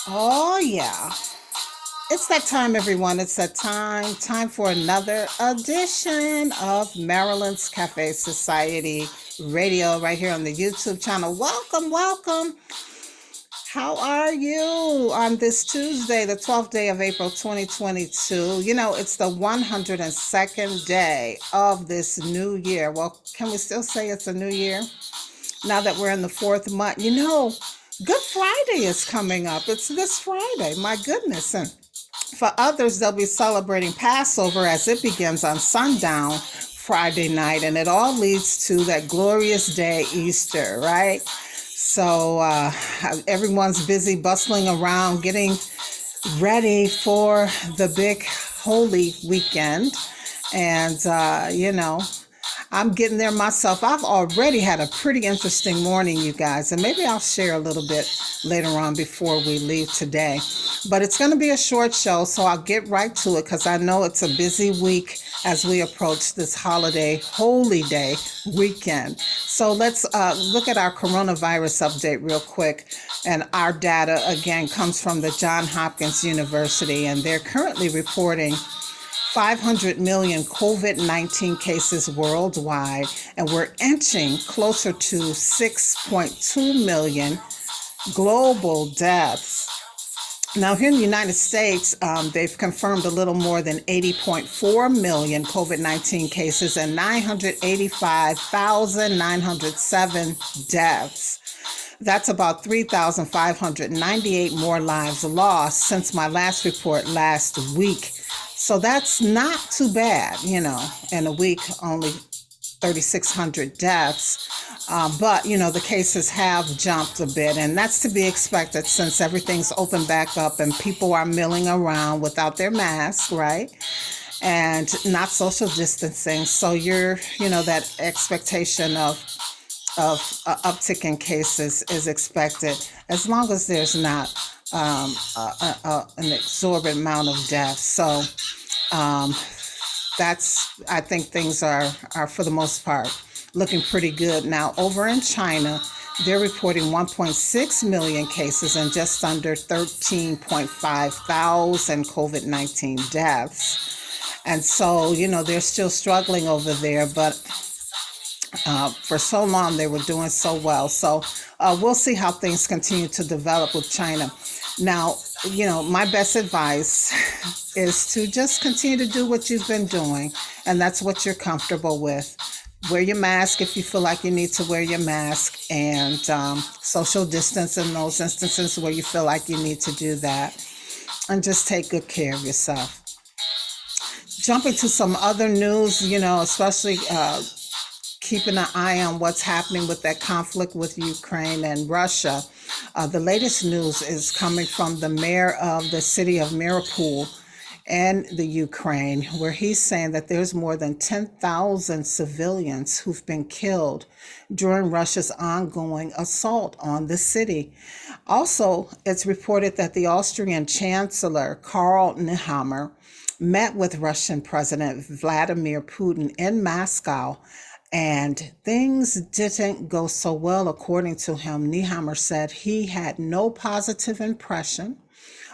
Oh, yeah. It's that time, everyone. It's that time. Time for another edition of Marilyn's Cafe Society Radio right here on the YouTube channel. Welcome, welcome. How are you on this Tuesday, the 12th day of April 2022? You know, it's the 102nd day of this new year. Well, can we still say it's a new year now that we're in the fourth month? You know, Good Friday is coming up. It's this Friday. My goodness. And for others, they'll be celebrating Passover as it begins on sundown Friday night, and it all leads to that glorious day, Easter, right? So everyone's busy bustling around, getting ready for the big holy weekend. And, I'm getting there myself. I've already had a pretty interesting morning, you guys, and maybe I'll share a little bit later on before we leave today. But it's going to be a short show, so I'll get right to it because I know it's a busy week as we approach this holiday, holy day weekend. So let's look at our coronavirus update real quick. And our data, again, comes from the Johns Hopkins University, and they're currently reporting 500 million COVID-19 cases worldwide, and we're inching closer to 6.2 million global deaths. Now, here in the United States, they've confirmed a little more than 80.4 million COVID-19 cases and 985,907 deaths. That's about 3,598 more lives lost since my last report last week. So that's not too bad, in a week, only 3,600 deaths. But, the cases have jumped a bit, and that's to be expected since everything's opened back up and people are milling around without their masks, right? And not social distancing. So that expectation of uptick in cases is expected as long as there's not an exorbitant amount of deaths. So I think things are for the most part looking pretty good. Now, over in China, they're reporting 1.6 million cases and just under 13.5 thousand COVID-19 deaths. And so, they're still struggling over there, but for so long they were doing so well. So we'll see how things continue to develop with China. Now, my best advice is to just continue to do what you've been doing, and that's what you're comfortable with. Wear your mask if you feel like you need to wear your mask, and social distance in those instances where you feel like you need to do that, and just take good care of yourself. Jumping to some other news, especially keeping an eye on what's happening with that conflict with Ukraine and Russia. The latest news is coming from the mayor of the city of Mariupol in the Ukraine, where he's saying that there's more than 10,000 civilians who've been killed during Russia's ongoing assault on the city. Also, it's reported that the Austrian Chancellor Karl Nehammer met with Russian President Vladimir Putin in Moscow, and things didn't go so well, according to him. Nehammer said he had no positive impression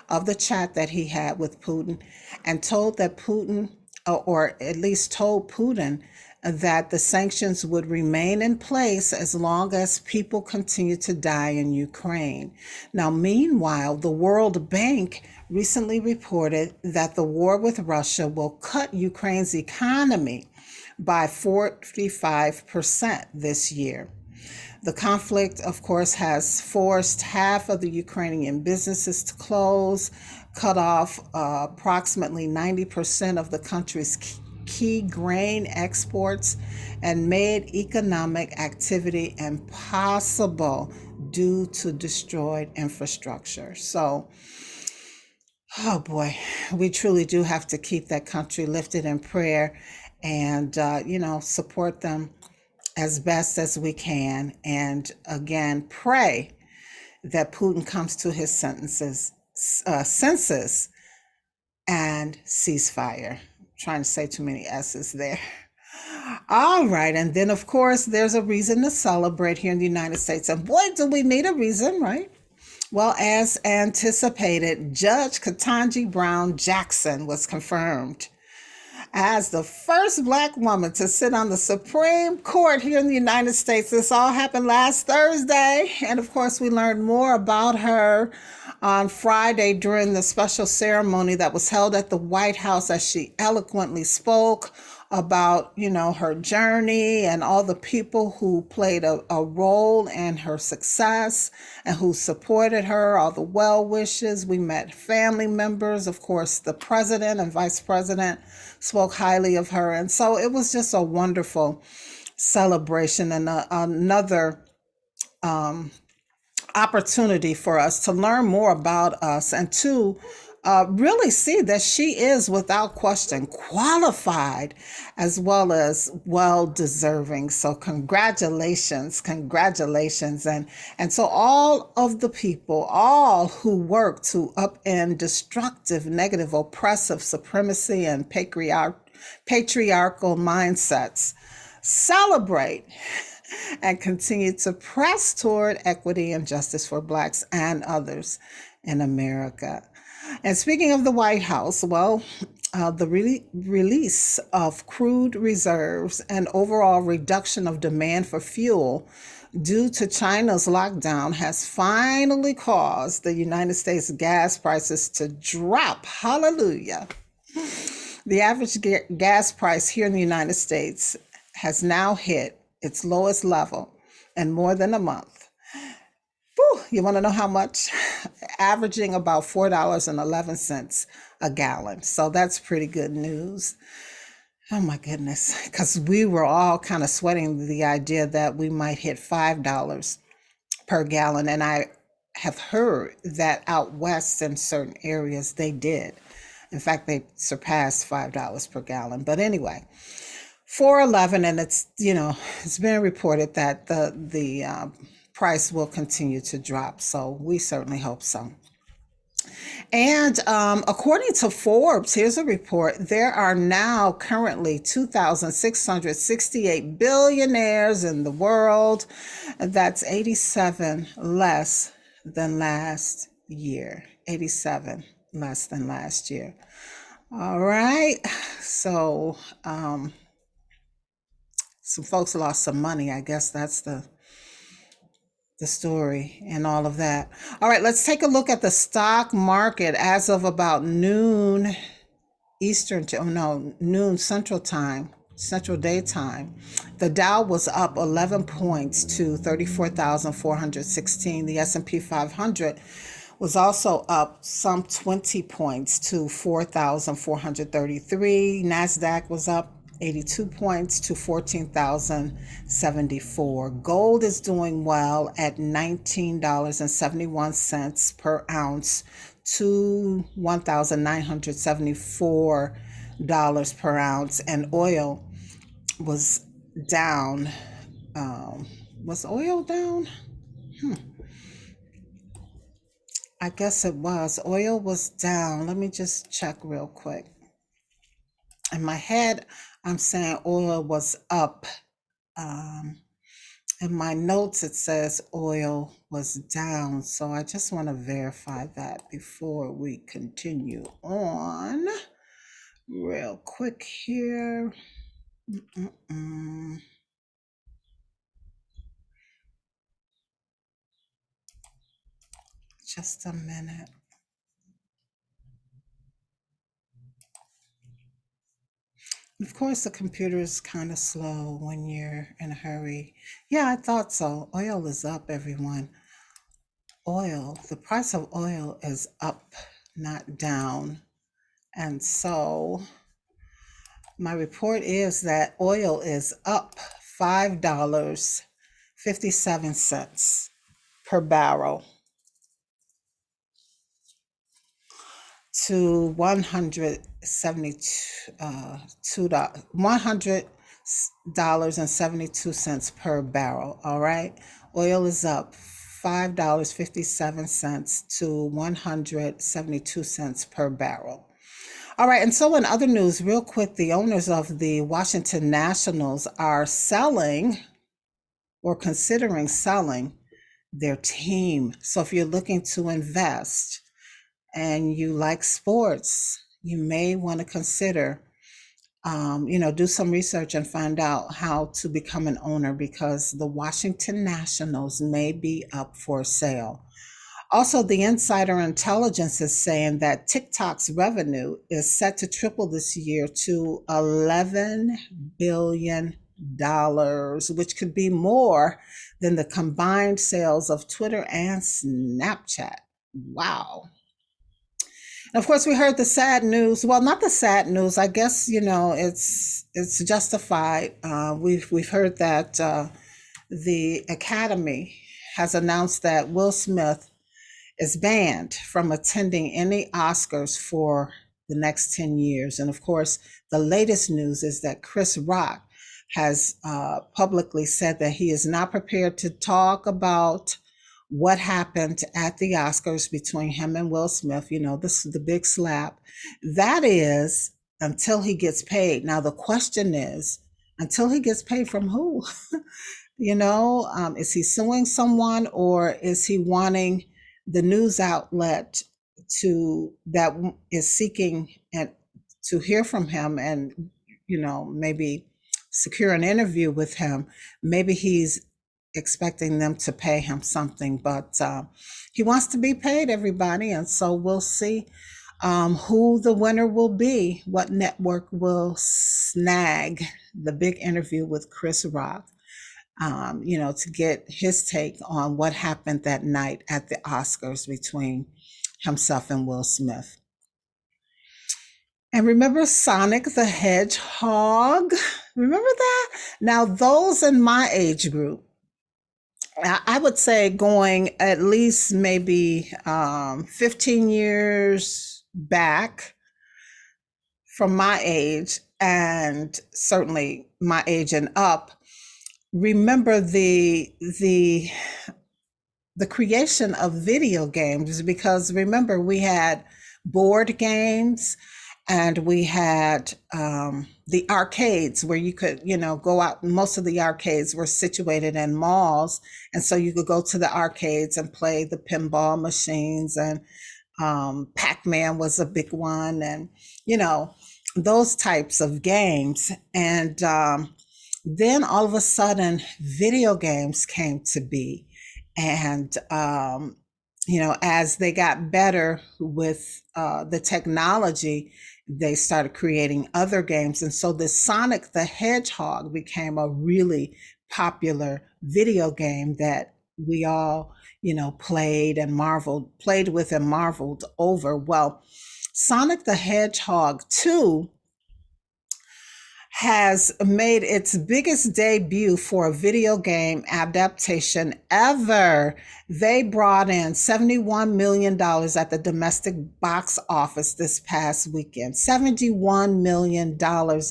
of the chat that he had with Putin, and told that Putin, or at least told Putin, that the sanctions would remain in place as long as people continue to die in Ukraine. Now, meanwhile, the World Bank recently reported that the war with Russia will cut Ukraine's economy by 45% this year. The conflict, of course, has forced half of the Ukrainian businesses to close, cut off approximately 90% of the country's key grain exports, and made economic activity impossible due to destroyed infrastructure. So, oh boy, we truly do have to keep that country lifted in prayer and, support them as best as we can. And again, pray that Putin comes to his senses and ceasefire. I'm trying to say too many S's there. All right. And then, of course, there's a reason to celebrate here in the United States. And boy, do we need a reason, right? Well, as anticipated, Judge Ketanji Brown Jackson was confirmed as the first Black woman to sit on the Supreme Court here in the United States. This all happened last Thursday. And of course, we learned more about her on Friday during the special ceremony that was held at the White House as she eloquently spoke about, her journey and all the people who played a role in her success and who supported her, all the well wishes. We met family members. Of course, the president and vice president spoke highly of her. And so it was just a wonderful celebration and another opportunity for us to learn more about us and to really see that she is without question qualified as well as well deserving. So congratulations. And so all of the people, all who work to upend destructive, negative, oppressive supremacy and patriarchal mindsets, celebrate and continue to press toward equity and justice for Blacks and others in America. And speaking of the White House, well, the release of crude reserves and overall reduction of demand for fuel due to China's lockdown has finally caused the United States gas prices to drop. Hallelujah. The average gas price here in the United States has now hit its lowest level in more than a month. Whew, you want to know how much? Averaging about $4.11 a gallon. So that's pretty good news. Oh my goodness, because we were all kind of sweating the idea that we might hit $5 per gallon. And I have heard that out west in certain areas they did. In fact, they surpassed $5 per gallon. But anyway, 411, and it's been reported that the price will continue to drop. So we certainly hope so. And according to Forbes, here's a report. There are now currently 2,668 billionaires in the world. That's 87 less than last year. 87 less than last year. All right. So some folks lost some money. I guess that's the story and all of that. All right, let's take a look at the stock market as of about noon noon Central Daytime. The Dow was up 11 points to 34,416. The S&P 500 was also up some 20 points to 4,433. NASDAQ was up 82 points to 14,074. Gold is doing well at $19.71 per ounce to $1,974 per ounce. And oil was down. Was oil down? I guess it was. Oil was down. Let me just check real quick. In my head, I'm saying oil was up. In my notes, it says oil was down. So I just want to verify that before we continue on. Real quick here. Just a minute. Of course, the computer is kind of slow when you're in a hurry. Yeah, I thought so. Oil is up, everyone. The price of oil is up, not down. And so my report is that oil is up $5.57 per barrel to $100.72 per barrel. All right. Oil is up $5.57 to $1.72 per barrel. All right. And so in other news, real quick, the owners of the Washington Nationals are selling or considering selling their team. So if you're looking to invest and you like sports, you may want to consider, do some research and find out how to become an owner, because the Washington Nationals may be up for sale. Also, the insider intelligence is saying that TikTok's revenue is set to triple this year to $11 billion, which could be more than the combined sales of Twitter and Snapchat. Wow. And of course, we heard the sad news. Well, not the sad news. I guess it's justified. We've heard that the Academy has announced that Will Smith is banned from attending any Oscars for the next 10 years. And of course, the latest news is that Chris Rock has publicly said that he is not prepared to talk about what happened at the Oscars between him and Will Smith. This is the big slap. That is until he gets paid. Now, the question is, until he gets paid from who? Is he suing someone, or is he wanting the news outlet that is seeking and to hear from him and maybe secure an interview with him? Maybe he's expecting them to pay him something, but he wants to be paid, everybody. And so we'll see who the winner will be, what network will snag the big interview with Chris Rock, to get his take on what happened that night at the Oscars between himself and Will Smith. And remember Sonic the Hedgehog? Remember that? Now, those in my age group, I would say going at least maybe 15 years back from my age, and certainly my age and up, remember the creation of video games, because remember, we had board games and we had the arcades where you could go out. Most of the arcades were situated in malls, and so you could go to the arcades and play the pinball machines, and Pac-Man was a big one, and those types of games. And then all of a sudden video games came to be, and as they got better with the technology, they started creating other games. And so this Sonic the Hedgehog became a really popular video game that we all played with and marveled over. Well, Sonic the Hedgehog 2 has made its biggest debut for a video game adaptation ever. They brought in $71 million at the domestic box office this past weekend. $71 million,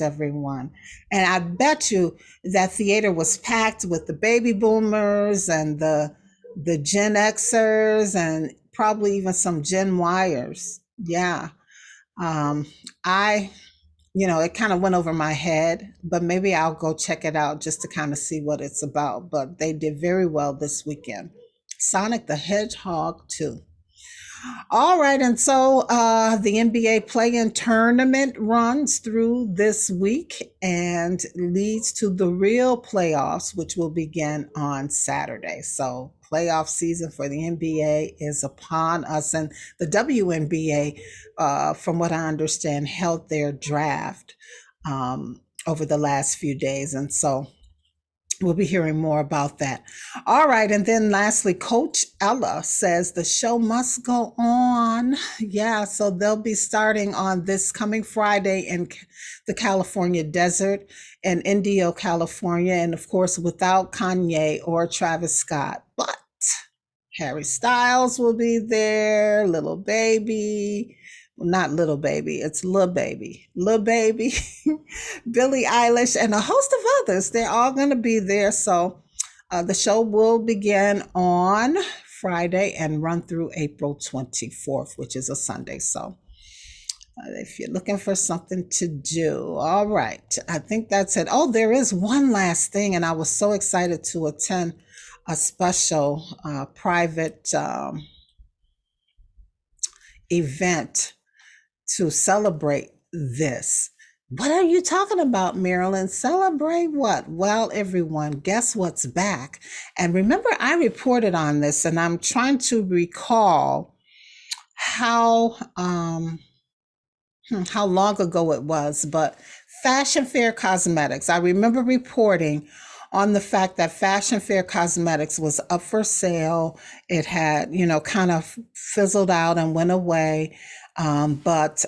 everyone. And I bet you that theater was packed with the baby boomers and the Gen Xers and probably even some Gen Yers. Yeah. It kind of went over my head, but maybe I'll go check it out just to kind of see what it's about. But they did very well this weekend. Sonic the Hedgehog 2. All right, and so the NBA play-in tournament runs through this week and leads to the real playoffs, which will begin on Saturday. So playoff season for the NBA is upon us, and the WNBA, from what I understand, held their draft over the last few days, and so we'll be hearing more about that. All right. And then lastly, Coach Ella says the show must go on. Yeah. So they'll be starting on this coming Friday in the California desert in Indio, California. And of course, without Kanye or Travis Scott, but Harry Styles will be there, Little Baby. Not Little Baby, it's Lil Baby. Lil Baby, Billie Eilish, and a host of others. They're all going to be there. So the show will begin on Friday and run through April 24th, which is a Sunday. So If you're looking for something to do. All right. I think that's it. Oh, there is one last thing, and I was so excited to attend a special private event to celebrate this. What are you talking about, Marilyn? Celebrate what? Well, everyone, guess what's back? And remember, I reported on this, and I'm trying to recall how long ago it was, but Fashion Fair Cosmetics. I remember reporting on the fact that Fashion Fair Cosmetics was up for sale. It had, kind of fizzled out and went away. But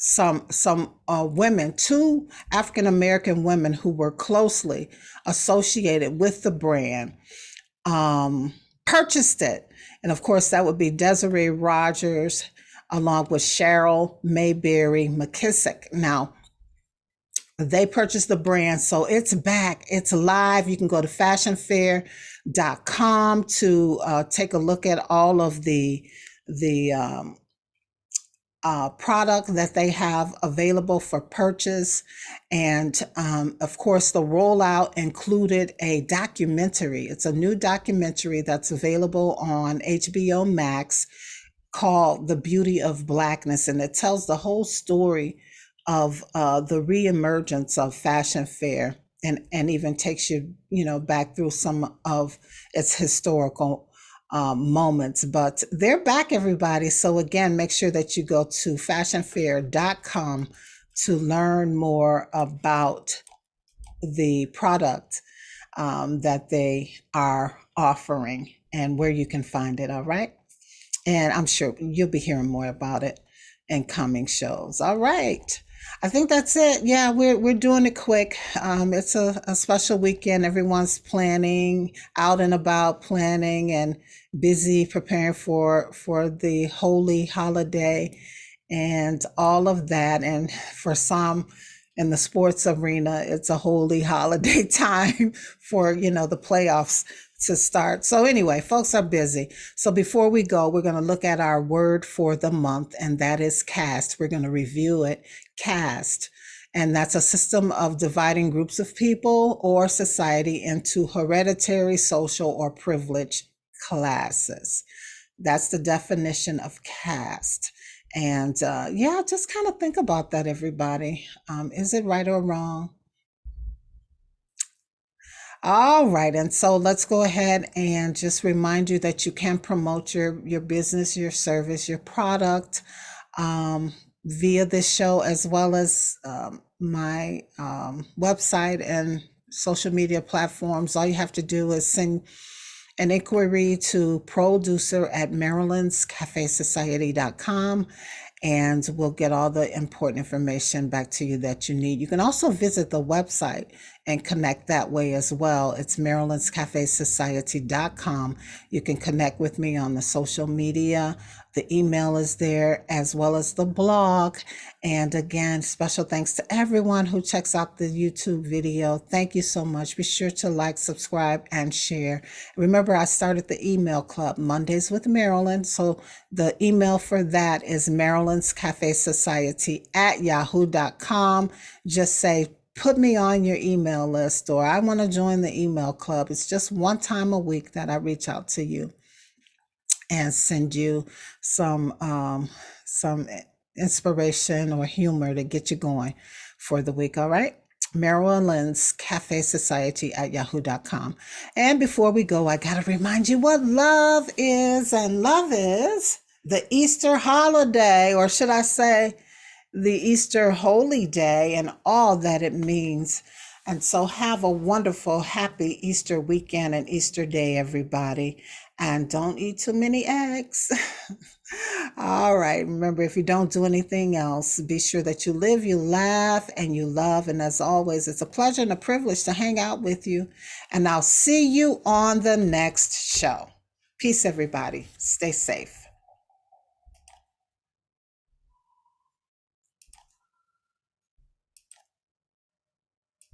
some women, two African American women who were closely associated with the brand, purchased it. And of course, that would be Desiree Rogers, along with Cheryl Mayberry McKissick. Now, they purchased the brand, so it's back. It's live. You can go to fashionfair.com to take a look at all of the product that they have available for purchase. And of course, the rollout included a documentary. It's a new documentary that's available on HBO Max called The Beauty of Blackness. And it tells the whole story of the reemergence of Fashion Fair, and even takes you, back through some of its historical moments. But they're back, everybody. So again, make sure that you go to fashionfair.com to learn more about the product that they are offering and where you can find it. All right. And I'm sure you'll be hearing more about it in coming shows. All right. I think that's it. Yeah, we're doing it quick. It's a special weekend. Everyone's planning, out and about planning, and busy preparing for the holy holiday and all of that. And for some in the sports arena, it's a holy holiday time for, the playoffs to start. So anyway, folks are busy. So before we go, we're going to look at our word for the month, and that is caste. We're going to review it. Caste. And that's a system of dividing groups of people or society into hereditary, social, or privileged classes. That's the definition of caste. And just kind of think about that, everybody. Is it right or wrong? All right. And so let's go ahead and just remind you that you can promote your business, your service, your product via this show, as well as my website and social media platforms. All you have to do is send an inquiry to producer at marilynscafesociety.com, and we'll get all the important information back to you that you need. You can also visit the website and connect that way as well. It's marilynscafesociety.com. You can connect with me on the social media. The email is there, as well as the blog. And again, special thanks to everyone who checks out the YouTube video. Thank you so much. Be sure to like, subscribe, and share. Remember, I started the email club, Mondays with Marilyn. So the email for that is marilynscafesociety@yahoo.com. Just say, put me on your email list, or I want to join the email club. It's just one time a week that I reach out to you and send you some inspiration or humor to get you going for the week. All right. Marilyn's Cafe Society at yahoo.com. And before we go, I got to remind you what love is. And love is the Easter holiday, or should I say the Easter holy day, and all that it means. And so have a wonderful, happy Easter weekend and Easter day, everybody. And don't eat too many eggs. All right. Remember, if you don't do anything else, be sure that you live, you laugh, and you love. And as always, it's a pleasure and a privilege to hang out with you. And I'll see you on the next show. Peace, everybody. Stay safe.